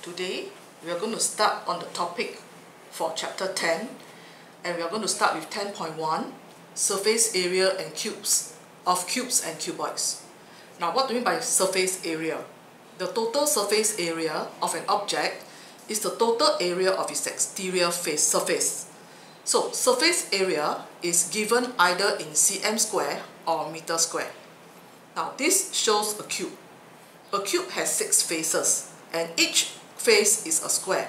Today we are going to start on the topic for chapter 10, and we are going to start with 10.1 surface area and cubes of cubes and cuboids. Now, what do we mean by surface area? The total surface area of an object is the total area of its exterior surface. So surface area is given either in cm square or meter square. Now this shows a cube. A cube has 6 faces and each face is a square.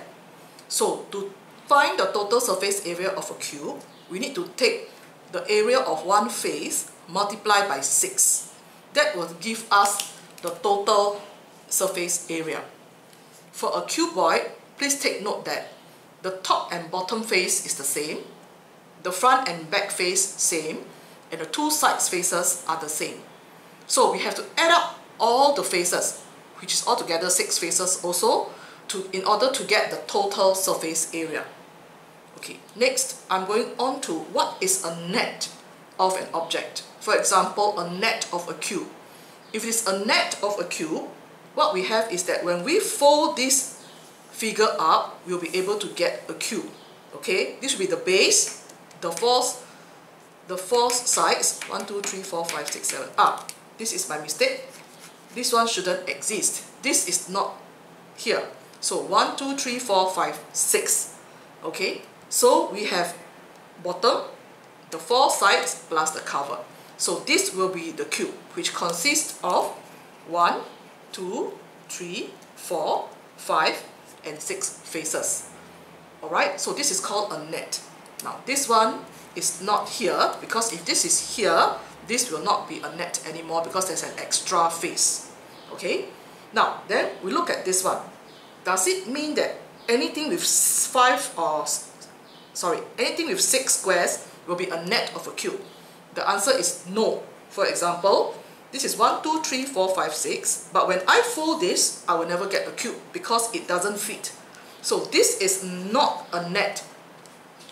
So to find the total surface area of a cube, we need to take the area of one face multiplied by 6. That will give us the total surface area. For a cuboid, please take note that the top and bottom face is the same, the front and back face same, and the two sides faces are the same. So we have to add up all the faces, which is altogether 6 faces also, in order to get the total surface area. Okay, next I'm going on to what is a net of an object. For example, a net of a cube. If it is a net of a cube, what we have is that when we fold this figure up, we'll be able to get a cube. Okay, this will be the base, the four sides, 1, 2, 3, 4, 5, 6, 7. This is my mistake. This one shouldn't exist. This is not here. So 1, 2, 3, 4, 5, 6. Okay, so we have bottom, the 4 sides plus the cover. So this will be the cube, which consists of 1, 2, 3, 4, 5, and 6 faces. Alright, so this is called a net. Now this one is not here, because if this is here, this will not be a net anymore because there's an extra face. Okay, now then we look at this one. Does it mean that anything with 6 squares will be a net of a cube? The answer is no. For example, this is 1, 2, 3, 4, 5, 6, but when I fold this, I will never get a cube because it doesn't fit. So this is not a net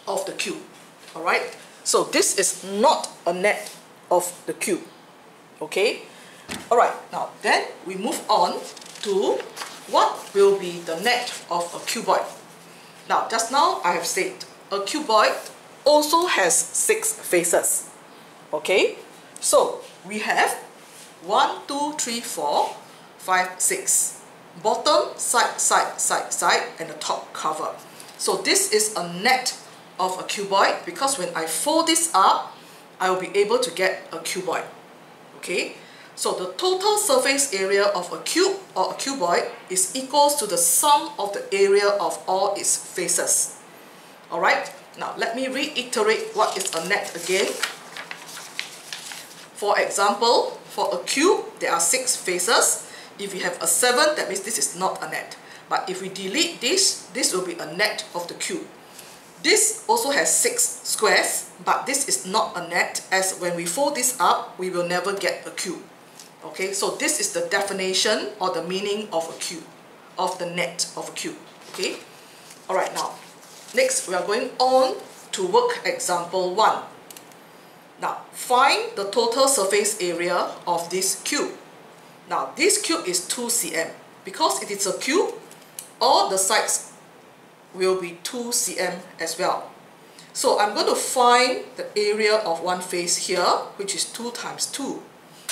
of the cube. Alright, so this is not a net of the cube. Okay, alright, now then we move on to what will be the net of a cuboid. Now just now I have said a cuboid also has 6 faces. Okay, so we have 1, 2, 3, 4, 5, 6. Bottom, side, and the top cover. So this is a net of a cuboid because when I fold this up, I will be able to get a cuboid. Okay, so the total surface area of a cube or a cuboid is equals to the sum of the area of all its faces. Alright, now let me reiterate what is a net again. For example, for a cube, there are 6 faces. If you have a 7, that means this is not a net. But if we delete this, this will be a net of the cube. This also has 6 squares, but this is not a net, as when we fold this up, we will never get a cube. Okay, so this is the definition or the meaning of a cube, of the net of a cube. Okay, alright, now next we are going on to work example 1. Now find the total surface area of this cube. Now this cube is 2 cm. Because it is a cube, all the sides will be 2 cm as well. So I'm going to find the area of one face here, which is 2 times 2.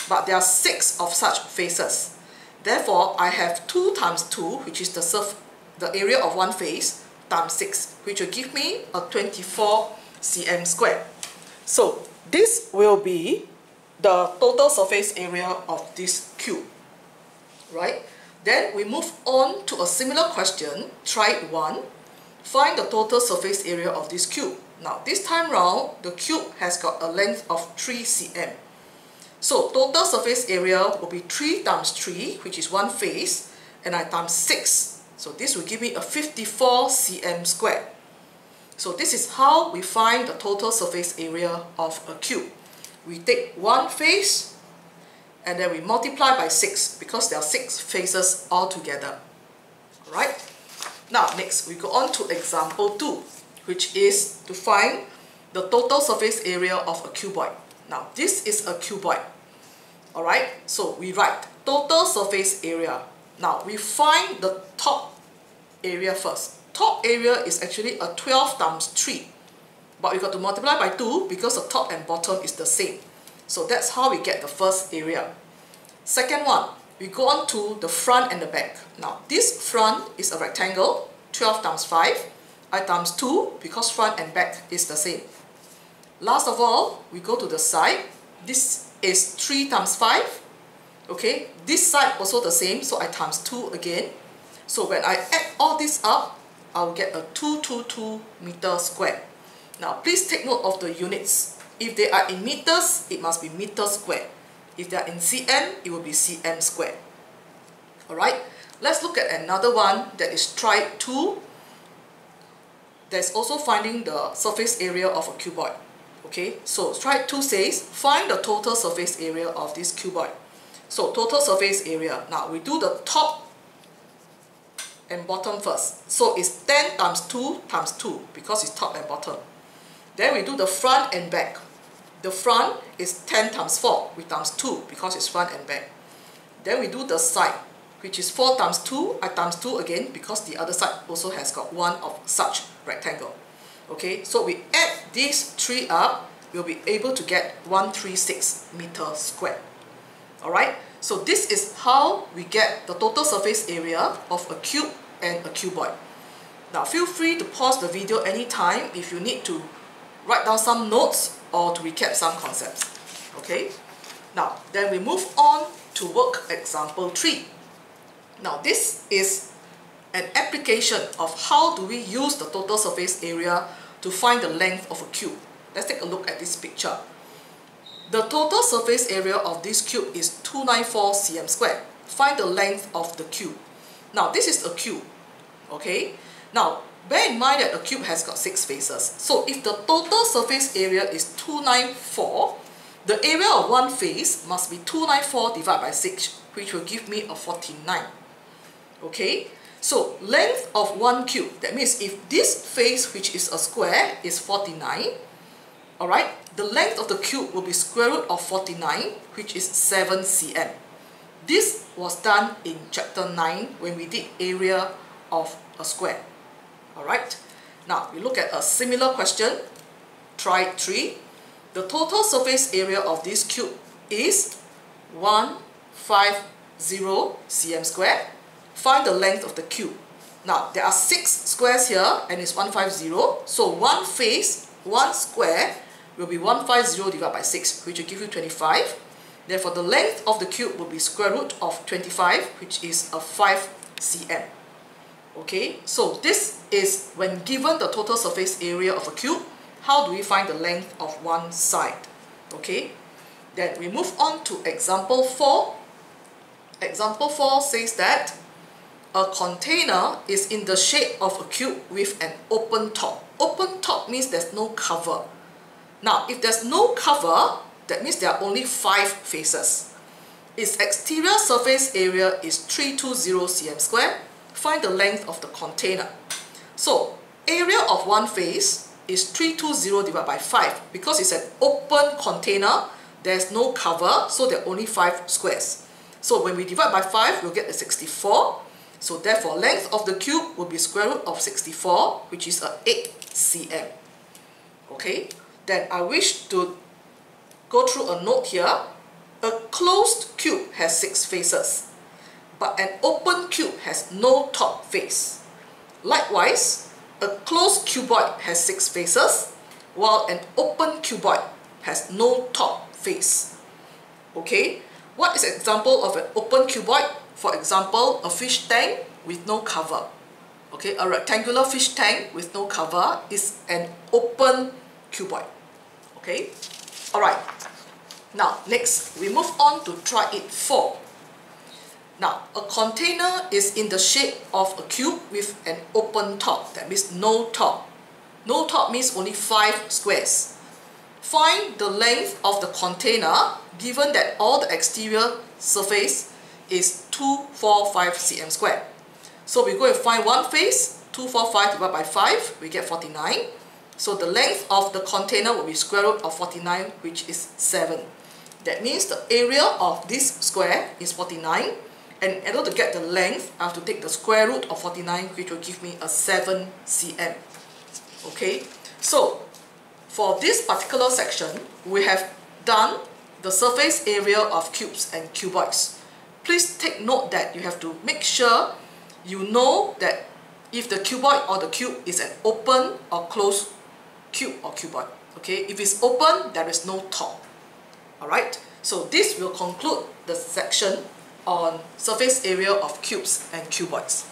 But there are 6 of such faces. Therefore, I have 2 times 2, which is the area of one face, times 6, which will give me a 24 cm squared. So this will be the total surface area of this cube. Right? Then we move on to a similar question. Try 1. Find the total surface area of this cube. Now this time round, the cube has got a length of 3 cm. So total surface area will be 3 times 3, which is one face, and I times 6. So this will give me a 54 cm squared. So this is how we find the total surface area of a cube. We take one face and then we multiply by 6 because there are 6 faces altogether. Alright? Now next we go on to example 2, which is to find the total surface area of a cuboid. Now this is a cuboid. Alright, so we write total surface area. Now we find the top area first. Top area is actually a 12 times 3. But we got to multiply by 2 because the top and bottom is the same. So that's how we get the first area. Second one, we go on to the front and the back. Now this front is a rectangle, 12 times 5. I times 2 because front and back is the same. Last of all, we go to the side. This is 3 times 5. Okay, this side also the same, so I times 2 again. So when I add all this up, I'll get a 222 meter square. Now please take note of the units. If they are in meters, it must be meter square. If they are in cm, it will be cm square. Alright, let's look at another one that is try 2. There's also finding the surface area of a cuboid. Okay, so try 2 says, find the total surface area of this cuboid. So total surface area, now we do the top and bottom first. So it's 10 times 2 times 2 because it's top and bottom. Then we do the front and back. The front is 10 times 4, we times 2 because it's front and back. Then we do the side, which is 4 times 2, I times 2 again because the other side also has got one of such rectangle. Okay, so we add these 3 up, we'll be able to get 136 meter square. Alright, so this is how we get the total surface area of a cube and a cuboid. Now feel free to pause the video anytime if you need to write down some notes or to recap some concepts. Okay, now then we move on to work example 3. Now this is an application of how do we use the total surface area to find the length of a cube. Let's take a look at this picture. The total surface area of this cube is 294 cm squared. Find the length of the cube. Now this is a cube. Okay, now bear in mind that a cube has got 6 faces. So if the total surface area is 294, the area of one face must be 294 divided by 6, which will give me a 49. Okay, so length of one cube, that means if this face, which is a square, is 49, alright, the length of the cube will be square root of 49, which is 7 cm. This was done in chapter 9 when we did area of a square. Alright, now we look at a similar question. Try 3. The total surface area of this cube is 150 cm squared. Find the length of the cube. Now there are 6 squares here and it's 150. So one face, one square will be 150 divided by 6, which will give you 25. Therefore the length of the cube will be square root of 25, which is a 5 cm. Okay, so this is when given the total surface area of a cube, how do we find the length of one side? Okay, then we move on to example 4. Example 4 says that a container is in the shape of a cube with an open top. Open top means there's no cover. Now, if there's no cover, that means there are only 5 faces. Its exterior surface area is 320 cm squared. Find the length of the container. So, area of one face is 320 divided by 5. Because it's an open container, there's no cover, so there are only 5 squares. So when we divide by 5, we'll get the 64. So therefore, length of the cube will be square root of 64, which is a 8 cm. Okay, then I wish to go through a note here. A closed cube has 6 faces, but an open cube has no top face. Likewise, a closed cuboid has 6 faces, while an open cuboid has no top face. Okay, what is an example of an open cuboid? For example, a fish tank with no cover. Okay, a rectangular fish tank with no cover is an open cuboid. Okay, alright. Now, next, we move on to try it 4. Now, a container is in the shape of a cube with an open top. That means no top. No top means only 5 squares. Find the length of the container given that all the exterior surface is 245 cm squared. So we go and find one face, 245 divided by 5, we get 49. So the length of the container will be square root of 49, which is 7. That means the area of this square is 49 And in order to get the length, I have to take the square root of 49, which will give me a 7 cm. Okay, so for this particular section, we have done the surface area of cubes and cuboids. Please take note that you have to make sure you know that if the cuboid or the cube is an open or closed cube or cuboid. Okay, if it's open, there is no top. Alright, so this will conclude the section on surface area of cubes and cuboids.